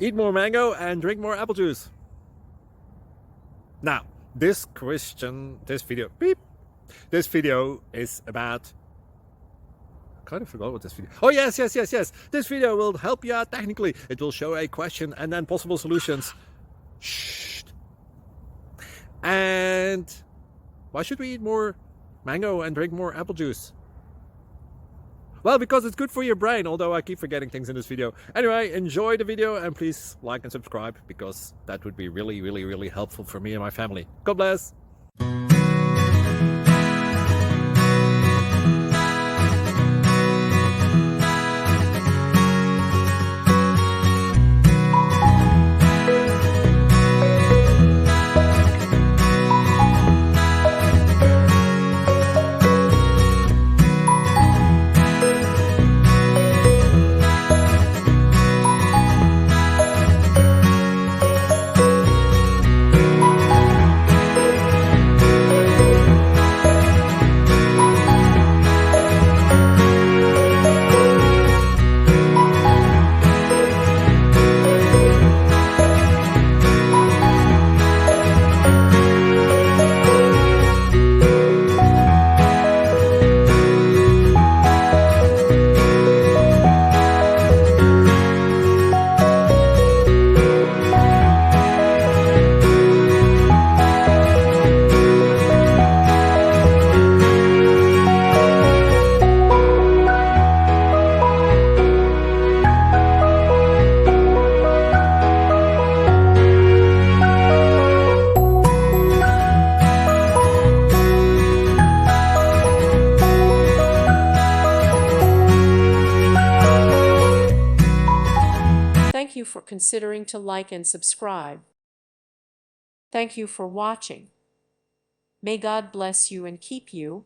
Eat more mango and drink more apple juice. Now, this video is about... I kind of forgot what this video... Oh, yes. This video will help you out technically. It will show a question and then possible solutions. Shh. And why should we eat more mango and drink more apple juice? Well, because it's good for your brain, although I keep forgetting things in this video. Anyway, enjoy the video and please like and subscribe, because that would be really helpful for me and my family. God bless! Thank you for considering to like and subscribe. Thank you for watching. May God bless you and keep you.